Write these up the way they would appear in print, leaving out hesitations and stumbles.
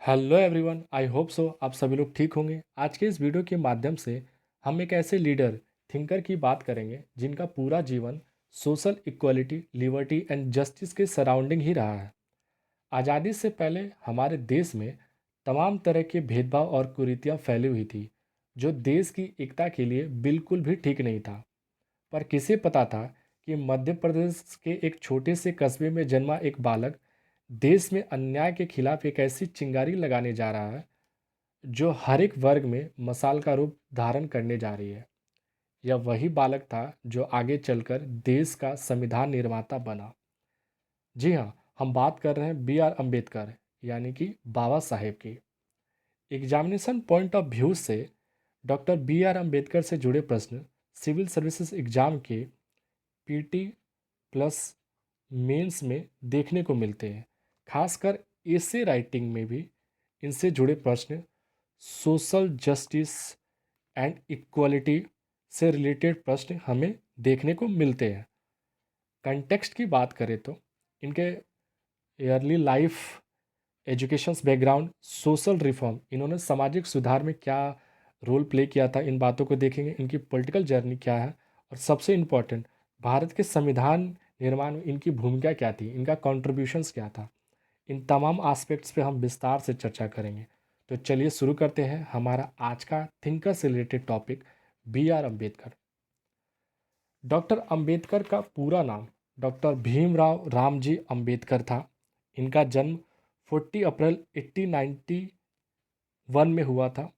Hello everyone, I hope so आप सभी लोग ठीक होंगे। आज के इस वीडियो के माध्यम से हम एक ऐसे लीडर थिंकर की बात करेंगे जिनका पूरा जीवन social equality, liberty and justice के सराउंडिंग ही रहा है। आज़ादी से पहले हमारे देश में तमाम तरह के भेदभाव और कुरीतियाँ फैली हुई थी, जो देश की एकता के लिए बिल्कुल भी ठीक नहीं था। पर किसे पता था कि मध्य प्रदेश के एक छोटे से कस्बे में जन्मा एक बालक देश में अन्याय के खिलाफ एक ऐसी चिंगारी लगाने जा रहा है जो हर एक वर्ग में मसाल का रूप धारण करने जा रही है। यह वही बालक था जो आगे चलकर देश का संविधान निर्माता बना। जी हाँ, हम बात कर रहे हैं बी आर अम्बेडकर, यानी कि बाबा साहेब की। एग्जामिनेशन पॉइंट ऑफ व्यू से डॉक्टर बी आर अम्बेडकर से जुड़े प्रश्न सिविल सर्विसेज एग्जाम के पीटी प्लस मेंस में देखने को मिलते हैं। खासकर एसे राइटिंग में भी इनसे जुड़े प्रश्न सोशल जस्टिस एंड इक्वलिटी से रिलेटेड प्रश्न हमें देखने को मिलते हैं। कंटेक्स्ट की बात करें तो इनके early life, educations background, social reform, इन्होंने सामाजिक सुधार में क्या रोल प्ले किया था, इन बातों को देखेंगे। इनकी पॉलिटिकल जर्नी क्या है और सबसे इम्पोर्टेंट, भारत के संविधान निर्माण में इनकी भूमिका क्या थी, इनका कॉन्ट्रीब्यूशंस क्या था। इन तमाम एस्पेक्ट्स पे हम विस्तार से चर्चा करेंगे। तो चलिए शुरू करते हैं हमारा आज का थिंकर से related topic, B R Ambedkar. Doctor Ambedkar का पूरा नाम डॉक्टर भीमराव रामजी अम्बेडकर था। इनका जन्म 40 अप्रैल 1891 में हुआ था।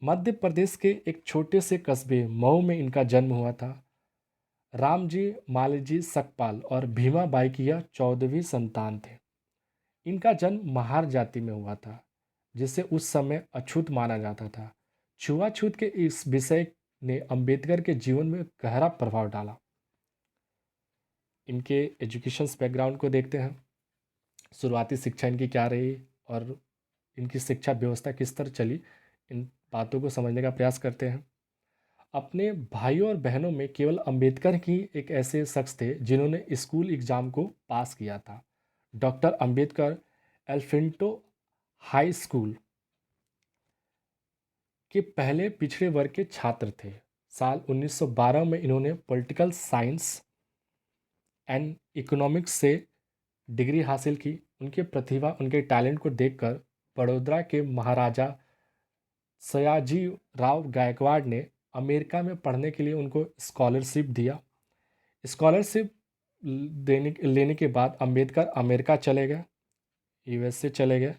मध्य प्रदेश के एक छोटे से कस्बे मऊ में इनका जन्म हुआ था। रामजी, मालजी सकपाल और भीमा बाई की यह 14वीं संतान थे। इनका जन्म महार जाति में हुआ था, जिसे उस समय अछूत माना जाता था। छुआछूत के इस विषय ने अंबेडकर के जीवन में गहरा प्रभाव डाला। इनके एजुकेशन बैकग्राउंड को देखते हैं। शुरुआती शिक्षा इनकी क्या रही और इनकी शिक्षा व्यवस्था किस तरह चली, इन बातों को समझने का प्रयास करते हैं। अपने भाइयों और बहनों में केवल अंबेडकर ही एक ऐसे शख्स थे जिन्होंने स्कूल एग्जाम को पास किया था। डॉक्टर अंबेडकर एल्फिंटो हाई स्कूल के पहले पिछड़े वर्ग के छात्र थे। साल 1912 में इन्होंने पॉलिटिकल साइंस एंड इकोनॉमिक्स से डिग्री हासिल की। उनकी प्रतिभा, उनके टैलेंट को देखकर बड़ौदा के महाराजा सयाजी राव गायकवाड़ ने अमेरिका में पढ़ने के लिए उनको स्कॉलरशिप दिया। स्कॉलरशिप देने लेने के बाद अंबेडकर अमेरिका चले गए, यूएसए चले गए,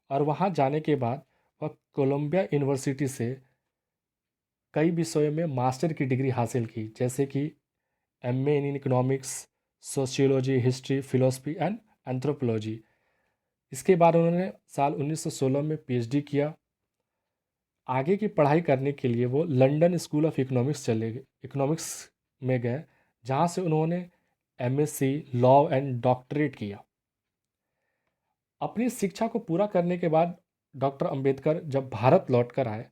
और वहाँ जाने के बाद वह कोलंबिया यूनिवर्सिटी से कई विषयों में मास्टर की डिग्री हासिल की, जैसे कि MA in economics, sociology, history, philosophy and anthropology. इसके बाद उन्होंने साल 1916 में पीएचडी किया। आगे की पढ़ाई करने के लिए वो लंदन स्कूल ऑफ इकोनॉमिक्स चले गए, इकोनॉमिक्स में गए, जहाँ से उन्होंने एमएससी लॉ एंड डॉक्टरेट किया। अपनी शिक्षा को पूरा करने के बाद डॉक्टर अंबेडकर जब भारत लौटकर आए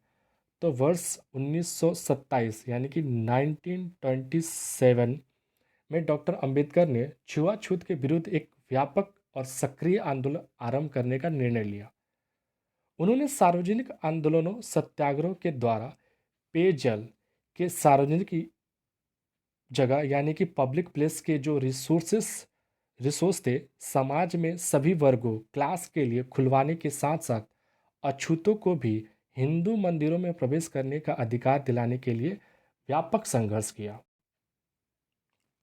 तो वर्ष 1927 यानी कि 1927 में डॉक्टर अंबेडकर ने छुआछूत के विरुद्ध एक व्यापक और सक्रिय आंदोलन आरंभ करने का निर्णय लिया। उन्होंने सार्वजनिक आंदोलनों, सत्याग्रह के द्वारा पेयजल के सार्वजनिक जगह यानी कि पब्लिक प्लेस के जो रिसोर्स थे, समाज में सभी वर्गों, क्लास के लिए खुलवाने के साथ साथ अछूतों को भी हिंदू मंदिरों में प्रवेश करने का अधिकार दिलाने के लिए व्यापक संघर्ष किया।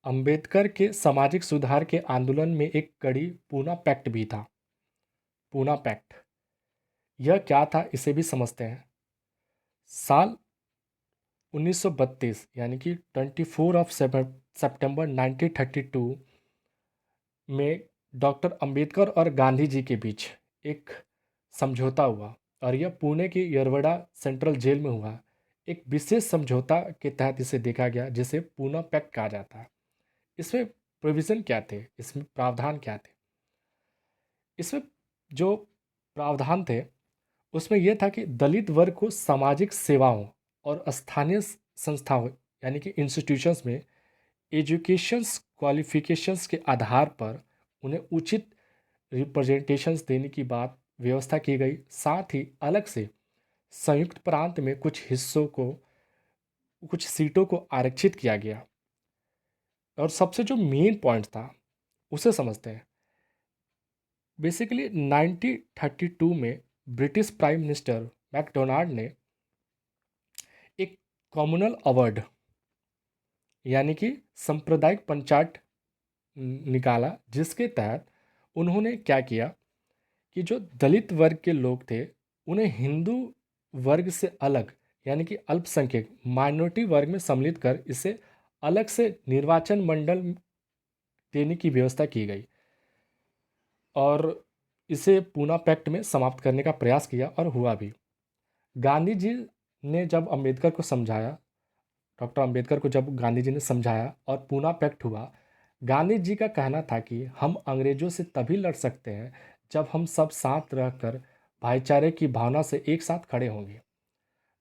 अंबेडकर के सामाजिक सुधार के आंदोलन में एक कड़ी पूना पैक्ट भी था। पूना पैक्ट यह क्या था, इसे भी समझते हैं। साल 1932 यानी कि 24 ऑफ सितंबर 1932 में डॉक्टर अंबेडकर और गांधी जी के बीच एक समझौता हुआ, और यह पुणे के यरवड़ा सेंट्रल जेल में हुआ। एक विशेष समझौता के तहत इसे देखा गया, जिसे पूना पैक्ट कहा जाता है। इसमें प्रोविज़न क्या थे, इसमें प्रावधान क्या थे? इसमें जो प्रावधान थे उसमें यह था कि दलित वर्ग को सामाजिक सेवाओं और स्थानीय संस्थाओं यानी कि इंस्टीट्यूशंस में एजुकेशंस क्वालिफिकेशंस के आधार पर उन्हें उचित रिप्रेजेंटेशंस देने की बात व्यवस्था की गई। साथ ही अलग से संयुक्त प्रांत में कुछ सीटों को आरक्षित किया गया। और सबसे जो मेन पॉइंट था उसे समझते हैं। बेसिकली 1932 में ब्रिटिश प्राइम मिनिस्टर मैकडोनाल्ड ने एक कम्युनल अवार्ड यानी कि सांप्रदायिक पंचायत निकाला, जिसके तहत उन्होंने क्या किया कि जो दलित वर्ग के लोग थे उन्हें हिंदू वर्ग से अलग यानी कि अल्पसंख्यक माइनॉरिटी वर्ग में सम्मिलित कर इसे अलग से निर्वाचन मंडल देने की व्यवस्था की गई और इसे पूना पैक्ट में समाप्त करने का प्रयास किया और हुआ भी। गांधी जी ने जब अम्बेडकर को समझाया डॉक्टर अम्बेडकर को जब गांधी जी ने समझाया और पूना पैक्ट हुआ, गांधी जी का कहना था कि हम अंग्रेजों से तभी लड़ सकते हैं जब हम सब साथ रहकर भाईचारे की भावना से एक साथ खड़े होंगे।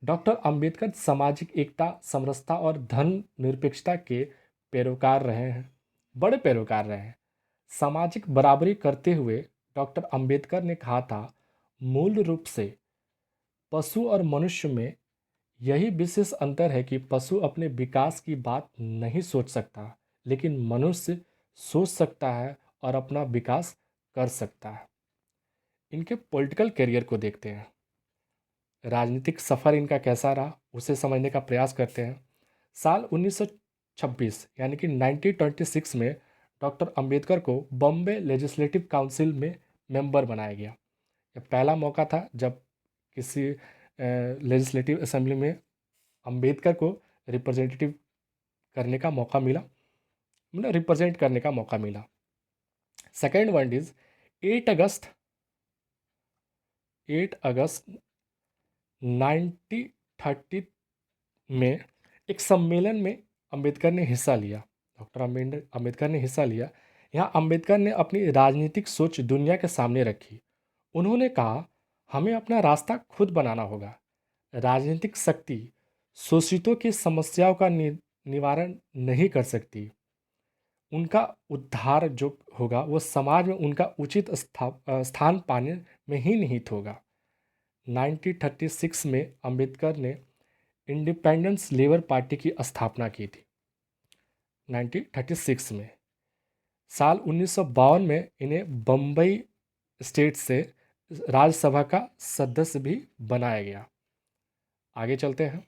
डॉक्टर अंबेडकर सामाजिक एकता, समरसता और धर्म निरपेक्षता के पैरोकार रहे हैं, बड़े पैरोकार रहे हैं। सामाजिक बराबरी करते हुए डॉक्टर अंबेडकर ने कहा था, मूल रूप से पशु और मनुष्य में यही विशेष अंतर है कि पशु अपने विकास की बात नहीं सोच सकता, लेकिन मनुष्य सोच सकता है और अपना विकास कर सकता है। इनके पॉलिटिकल करियर को देखते हैं, राजनीतिक सफ़र इनका कैसा रहा उसे समझने का प्रयास करते हैं। साल 1926 यानी कि 1926 में डॉक्टर अंबेडकर को बॉम्बे लेजिस्लेटिव काउंसिल में मेंबर बनाया गया। यह पहला मौका था जब किसी लेजिस्लेटिव असेंबली में अंबेडकर को रिप्रेजेंटेटिव करने का मौका मिला, मतलब रिप्रेजेंट करने का मौका मिला। सेकेंड वन इज 8 अगस्त 1930 में एक सम्मेलन में अंबेडकर ने हिस्सा लिया। डॉक्टर अंबेडकर ने हिस्सा लिया। यहाँ अंबेडकर ने अपनी राजनीतिक सोच दुनिया के सामने रखी। उन्होंने कहा, हमें अपना रास्ता खुद बनाना होगा। राजनीतिक शक्ति शोषितों की समस्याओं का निवारण नहीं कर सकती। उनका उद्धार जो होगा वो समाज में उनका उचित स्थान पाने में ही निहित होगा। 1936 में अंबेडकर ने इंडिपेंडेंस लेबर पार्टी की स्थापना की थी। 1936 में साल 1952 में इन्हें बम्बई स्टेट से राज्यसभा का सदस्य भी बनाया गया। आगे चलते हैं।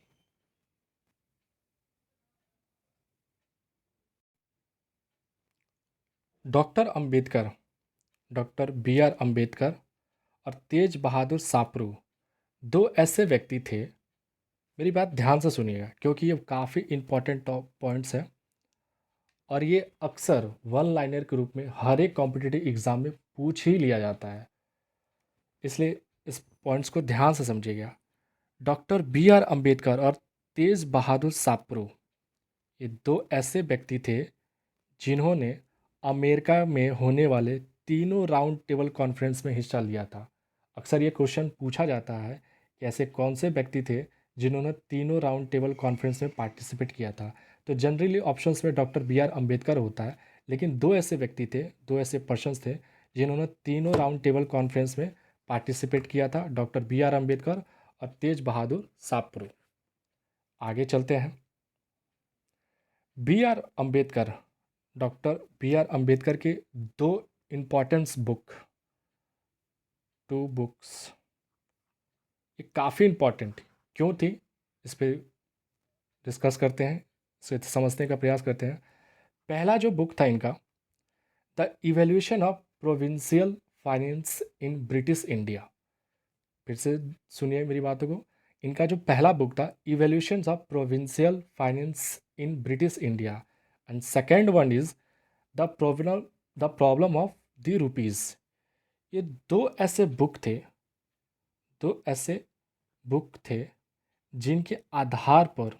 Doctor Ambedkar, doctor B R Ambedkar और तेज बहादुर सापरू दो ऐसे व्यक्ति थे। मेरी बात ध्यान से सुनिएगा क्योंकि ये काफ़ी इंपॉर्टेंट टॉप पॉइंट्स हैं और ये अक्सर वन लाइनर के रूप में हर एक कॉम्पिटिटिव एग्ज़ाम में पूछ ही लिया जाता है, इसलिए इस पॉइंट्स को ध्यान से समझिएगा। डॉक्टर बी आर अंबेडकर और तेज बहादुर सापरू ये दो ऐसे व्यक्ति थे जिन्होंने अमेरिका में होने वाले तीनों राउंड टेबल कॉन्फ्रेंस में हिस्सा लिया था। अक्सर ये क्वेश्चन पूछा जाता है कि ऐसे कौन से व्यक्ति थे जिन्होंने तीनों राउंड टेबल कॉन्फ्रेंस में पार्टिसिपेट किया था। तो जनरली ऑप्शंस में डॉक्टर बी आर अम्बेडकर होता है, लेकिन दो ऐसे व्यक्ति थे, दो ऐसे पर्सन्स थे जिन्होंने तीनों राउंड टेबल कॉन्फ्रेंस में पार्टिसिपेट किया था, डॉक्टर बी आर अम्बेडकर और तेज बहादुर सापरू। आगे चलते हैं। B R Ambedkar, doctor B R Ambedkar के दो इम्पॉर्टेंस बुक, टू बुक्स, ये काफ़ी इम्पॉर्टेंट क्यों थी, इस पर डिस्कस करते हैं, इसे समझने का प्रयास करते हैं। पहला जो बुक था इनका, the evaluation of provincial finance in British India. फिर से सुनिए मेरी बातों को। इनका जो पहला बुक था, evaluation of provincial finance in British India, and second one is the problem of the rupees. ये दो ऐसे बुक थे जिनके आधार पर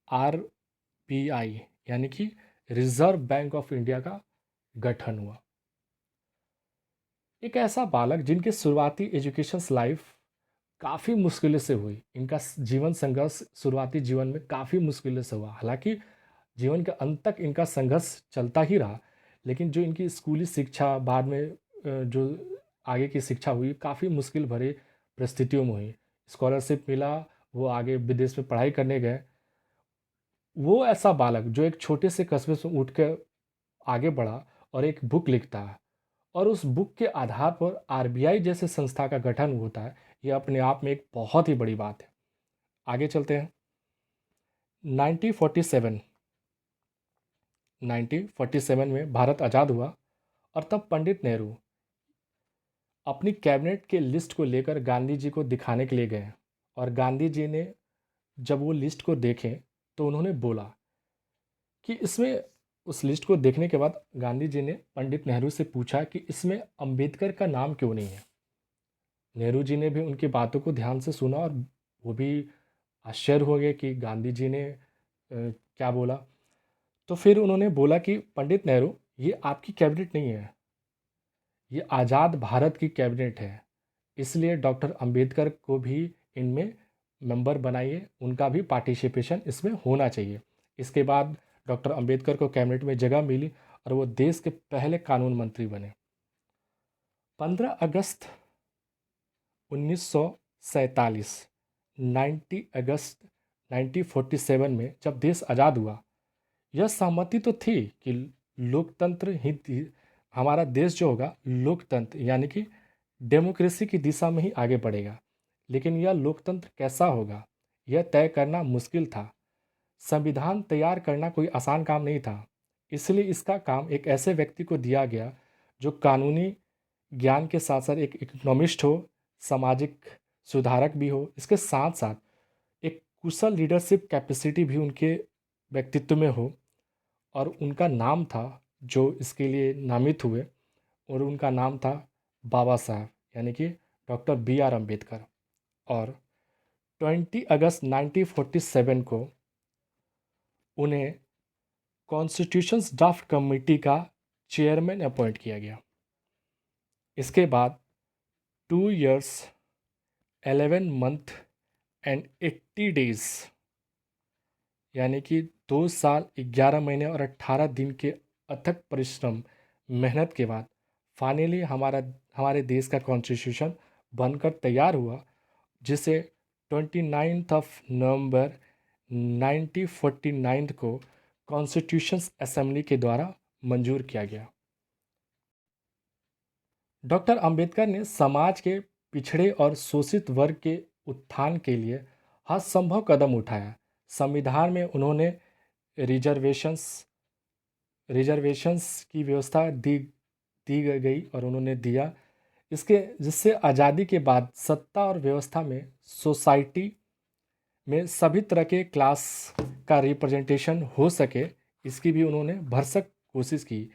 RBI यानी कि रिजर्व बैंक ऑफ इंडिया का गठन हुआ। एक ऐसा बालक जिनकी शुरुआती एजुकेशन लाइफ काफ़ी मुश्किलों से हुई। इनका जीवन संघर्ष शुरुआती जीवन में काफ़ी मुश्किलों से हुआ, हालांकि जीवन के अंत तक इनका संघर्ष चलता ही रहा, लेकिन जो इनकी स्कूली शिक्षा बाद में जो आगे की शिक्षा हुई काफ़ी मुश्किल भरी परिस्थितियों में हुई। स्कॉलरशिप मिला, वो आगे विदेश में पढ़ाई करने गए। वो ऐसा बालक जो एक छोटे से कस्बे से उठ कर आगे बढ़ा और एक बुक लिखता है और उस बुक के आधार पर आरबीआई जैसे संस्था का गठन होता है, ये अपने आप में एक बहुत ही बड़ी बात है। आगे चलते हैं। 1947 1947 में भारत आज़ाद हुआ और तब पंडित नेहरू अपनी कैबिनेट के लिस्ट को लेकर गांधी जी को दिखाने के लिए गए और गांधी जी ने जब वो लिस्ट को देखें तो उन्होंने बोला कि इसमें, उस लिस्ट को देखने के बाद गांधी जी ने पंडित नेहरू से पूछा कि इसमें अंबेडकर का नाम क्यों नहीं है। नेहरू जी ने भी उनकी बातों को ध्यान से सुना और वो भी आश्चर्य हो गए कि गांधी जी ने क्या बोला। तो फिर उन्होंने बोला कि पंडित नेहरू, ये आपकी कैबिनेट नहीं है, ये आज़ाद भारत की कैबिनेट है, इसलिए डॉक्टर अंबेडकर को भी इनमें मेंबर बनाइए, उनका भी पार्टिसिपेशन इसमें होना चाहिए। इसके बाद डॉक्टर अंबेडकर को कैबिनेट में जगह मिली और वो देश के पहले कानून मंत्री बने। 15 अगस्त 1947, 90 अगस्त 1947 में जब देश आज़ाद हुआ, यह सहमति तो थी कि लोकतंत्र हमारा देश जो होगा लोकतंत्र यानी कि डेमोक्रेसी की दिशा में ही आगे बढ़ेगा। लेकिन यह लोकतंत्र कैसा होगा, यह तय करना मुश्किल था। संविधान तैयार करना कोई आसान काम नहीं था, इसलिए इसका काम एक ऐसे व्यक्ति को दिया गया जो कानूनी ज्ञान के साथ साथ एक इकोनॉमिस्ट हो, सामाजिक सुधारक भी हो, इसके साथ साथ एक कुशल लीडरशिप कैपेसिटी भी उनके व्यक्तित्व में हो। और उनका नाम था, जो इसके लिए नामित हुए, और उनका नाम था बाबा साहब यानी कि डॉक्टर बी आर अम्बेडकर। और 20 अगस्त 1947 को उन्हें कॉन्स्टिट्यूशंस ड्राफ्ट कमेटी का चेयरमैन अपॉइंट किया गया। इसके बाद 2 years 11 month एंड 80 days यानी कि 2 साल 11 महीने और 18 दिन के अथक परिश्रम मेहनत के बाद फाइनली हमारे देश का कॉन्स्टिट्यूशन बनकर तैयार हुआ, जिसे 29 नवंबर 1949 को कॉन्स्टिट्यूशंस असेंबली के द्वारा मंजूर किया गया। डॉक्टर अंबेडकर ने समाज के पिछड़े और शोषित वर्ग के उत्थान के लिए हर संभव कदम उठाया। संविधान में उन्होंने रिजर्वेशंस रिजर्वेशंस की व्यवस्था दी गई और उन्होंने दिया, इसके जिससे आज़ादी के बाद सत्ता और व्यवस्था में सोसाइटी में सभी तरह के क्लास का रिप्रेजेंटेशन हो सके, इसकी भी उन्होंने भरसक कोशिश की।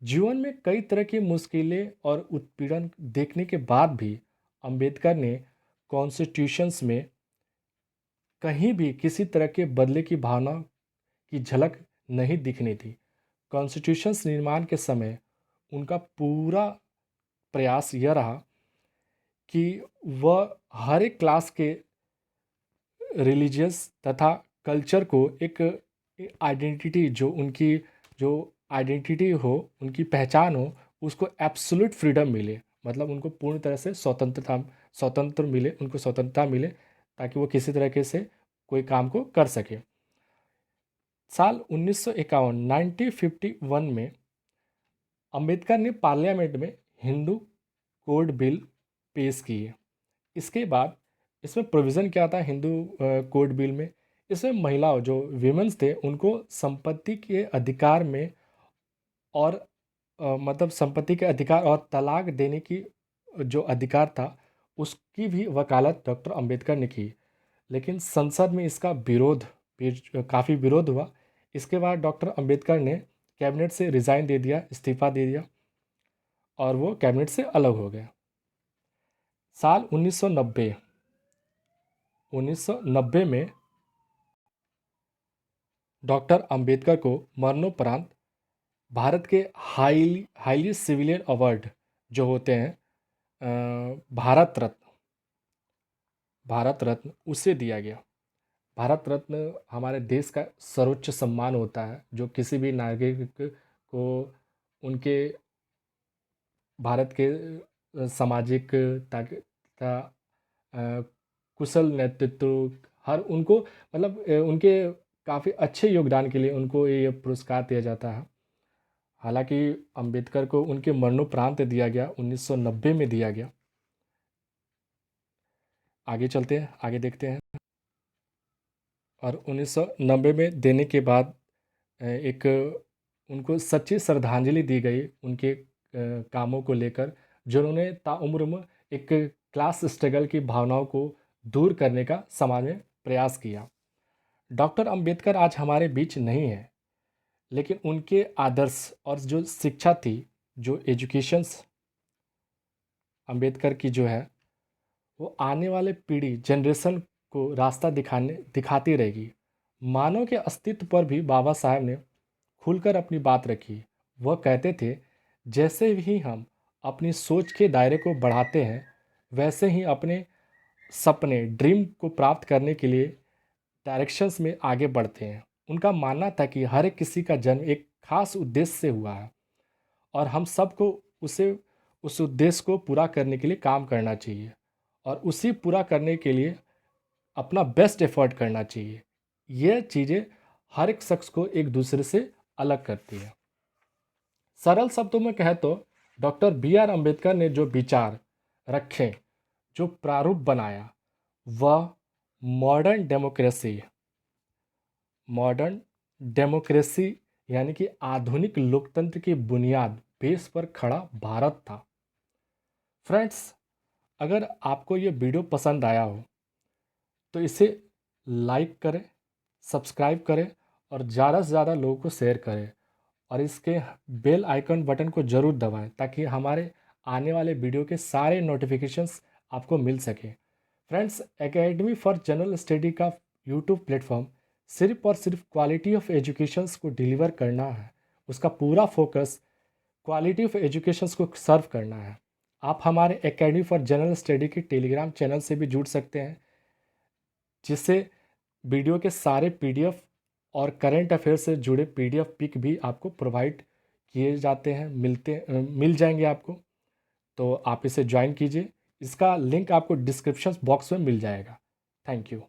जीवन में कई तरह की मुश्किलें और उत्पीड़न देखने के बाद भी अंबेडकर ने कॉन्स्टिट्यूशंस में कहीं भी किसी तरह के बदले की भावना की झलक नहीं दिखनी थी। कॉन्स्टिट्यूशंस निर्माण के समय उनका पूरा प्रयास यह रहा कि वह हर एक क्लास के रिलीजियस तथा कल्चर को एक आइडेंटिटी, जो आइडेंटिटी हो, उनकी पहचान हो, उसको एब्सोल्यूट फ्रीडम मिले, मतलब उनको पूर्ण तरह से स्वतंत्र मिले, उनको स्वतंत्रता मिले ताकि वो किसी तरीके से कोई काम को कर सके। साल 1951 1951 में अंबेडकर ने पार्लियामेंट में हिंदू कोड बिल पेश किए। इसके बाद इसमें प्रोविज़न क्या था हिंदू कोड बिल में, इसमें महिलाओं जो वीमेंस थे उनको संपत्ति के अधिकार में और मतलब संपत्ति के अधिकार और तलाक देने की जो अधिकार था उसकी भी वकालत डॉक्टर अंबेडकर ने की। लेकिन संसद में इसका काफ़ी विरोध हुआ। इसके बाद डॉक्टर अंबेडकर ने कैबिनेट से रिज़ाइन दे दिया, इस्तीफ़ा दे दिया और वो कैबिनेट से अलग हो गया। साल 1990 में डॉक्टर अंबेडकर को मरणोपरांत भारत के हाईली सिविलियन अवार्ड जो होते हैं भारत रत्न उसे दिया गया। भारत रत्न हमारे देश का सर्वोच्च सम्मान होता है जो किसी भी नागरिक को उनके भारत के सामाजिक कुशल नेतृत्व, हर उनको मतलब उनके काफ़ी अच्छे योगदान के लिए उनको ये पुरस्कार दिया जाता है। हालांकि अंबेडकर को उनके मरणोपरांत दिया गया, 1990 में दिया गया। आगे चलते हैं, आगे देखते हैं। और 1990 में देने के बाद एक उनको सच्ची श्रद्धांजलि दी गई उनके कामों को लेकर, जो उन्होंने ताउम्र में एक क्लास स्ट्रगल की भावनाओं को दूर करने का समाज में प्रयास किया। डॉक्टर अंबेडकर आज हमारे बीच नहीं है, लेकिन उनके आदर्श और जो शिक्षा थी, जो एजुकेशंस अंबेडकर की जो है, वो आने वाले पीढ़ी जनरेशन को रास्ता दिखाती रहेगी। मानव के अस्तित्व पर भी बाबा साहब ने खुलकर अपनी बात रखी। वह कहते थे, जैसे ही हम अपनी सोच के दायरे को बढ़ाते हैं, वैसे ही अपने सपने ड्रीम को प्राप्त करने के लिए डायरेक्शंस में आगे बढ़ते हैं। उनका मानना था कि हर एक किसी का जन्म एक खास उद्देश्य से हुआ है और हम सबको उसे उस उद्देश्य को पूरा करने के लिए काम करना चाहिए और उसी पूरा करने के लिए अपना बेस्ट एफर्ट करना चाहिए। ये चीज़ें हर एक शख्स को एक दूसरे से अलग करती है। सरल शब्दों में कहे तो डॉक्टर बी आर अम्बेडकर ने जो विचार रखे, जो प्रारूप बनाया, वह मॉडर्न डेमोक्रेसी यानी कि आधुनिक लोकतंत्र की बुनियाद बेस पर खड़ा भारत था। फ्रेंड्स, अगर आपको ये वीडियो पसंद आया हो तो इसे लाइक करें, सब्सक्राइब करें और ज़्यादा से ज़्यादा लोगों को शेयर करें और इसके बेल आइकन बटन को ज़रूर दबाएं ताकि हमारे आने वाले वीडियो के सारे नोटिफिकेशंस आपको मिल सके। Friends, academy for general study का यूट्यूब प्लेटफॉर्म सिर्फ और सिर्फ क्वालिटी ऑफ एजुकेशंस को डिलीवर करना है। उसका पूरा फोकस क्वालिटी ऑफ एजुकेशंस को सर्व करना है। आप हमारे एकेडमी फॉर जनरल स्टडी के टेलीग्राम चैनल से भी जुड़ सकते हैं, जिससे वीडियो के सारे पीडीएफ और करंट अफेयर से जुड़े पीडीएफ पिक भी आपको प्रोवाइड किए जाते हैं, मिल जाएंगे आपको। तो आप इसे ज्वाइन कीजिए। इसका लिंक आपको डिस्क्रिप्शन बॉक्स में मिल जाएगा। Thank you.